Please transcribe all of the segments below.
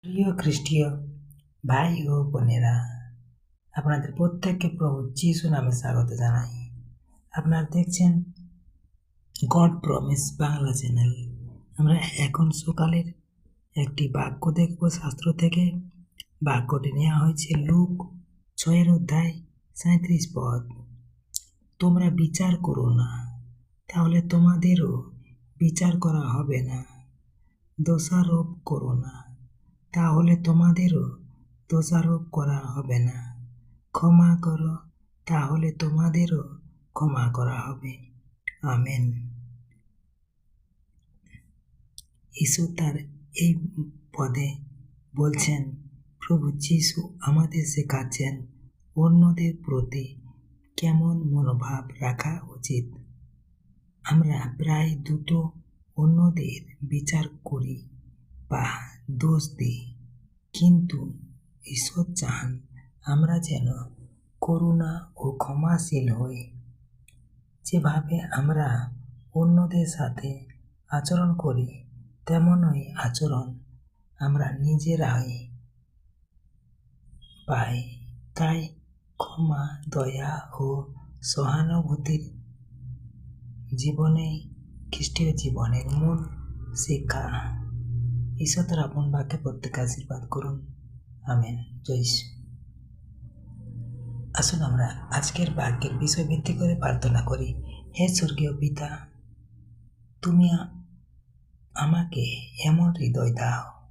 প্রিয় খ্রিস্টীয় ভাই ও বোনেরা, আপনাদের প্রত্যেককে প্রভু যিশু নামে স্বাগত জানাই। আপনারা দেখছেন গড প্রমিস বাংলা চ্যানেল। আমরা এখন সকালের একটি বাক্য দেখব শাস্ত্র থেকে। বাক্যটি নেওয়া হয়েছে লুক 6:37 তোমরা বিচার করো না, তাহলে তোমাদেরও বিচার করা হবে না। দোষারোপ করো না, তাহলে তোমাদেরও দোষারোপ করা হবে না। ক্ষমা করো, তাহলে তোমাদেরও ক্ষমা করা হবে। আমেন। ঈশ্বর তার এই পদে বলছেন, প্রভু যিশু আমাদের শেখাচ্ছেন অন্যদের প্রতি কেমন মনোভাব রাখা উচিত। আমরা প্রায় দুটো অন্যদের বিচার করি বা দোষ দিই, কিন্তু ঈশ্বর চান আমরা যেন করুণা ও ক্ষমাশীল হই। যেভাবে আমরা অন্যদের সাথে আচরণ করি, তেমনই আচরণ আমরা নিজেরাই পাই। তাই ক্ষমা, দয়া ও সহানুভূতির জীবনে খ্রিস্টীয় জীবনের মূল শিক্ষা। ঈশ্বর তার আপন বাক্যে প্রত্যেকে আশীর্বাদ করুন। আমেন। জয় ঈশ্বর। আসুন আমরা আজকের বাক্যের বিষয় ভিত্তি করে প্রার্থনা করি। হে স্বর্গীয় পিতা, তুমি আমাকে এমন হৃদয় দাও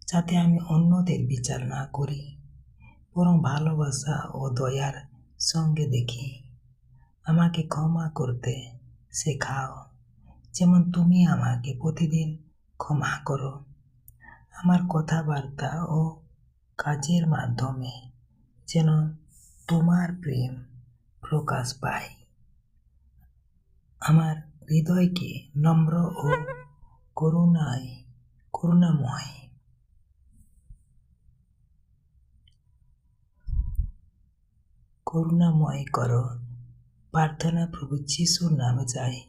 যাতে আমি অন্যদের বিচার না করি, বরং ভালোবাসা ও দয়ার সঙ্গে দেখি। আমাকে ক্ষমা করতে শেখাও, যেমন তুমি আমাকে প্রতিদিন ক্ষমা করো। আমার কথাবার্তা ও কাজের মাধ্যমে যেন তোমার প্রেম প্রকাশ পায়। আমার হৃদয়কে নম্র ও করুণাময় করো। প্রার্থনা প্রভু যিশুর নামে চাই।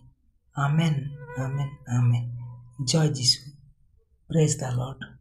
Amen, amen, amen. জয় যিশু। Praise the Lord.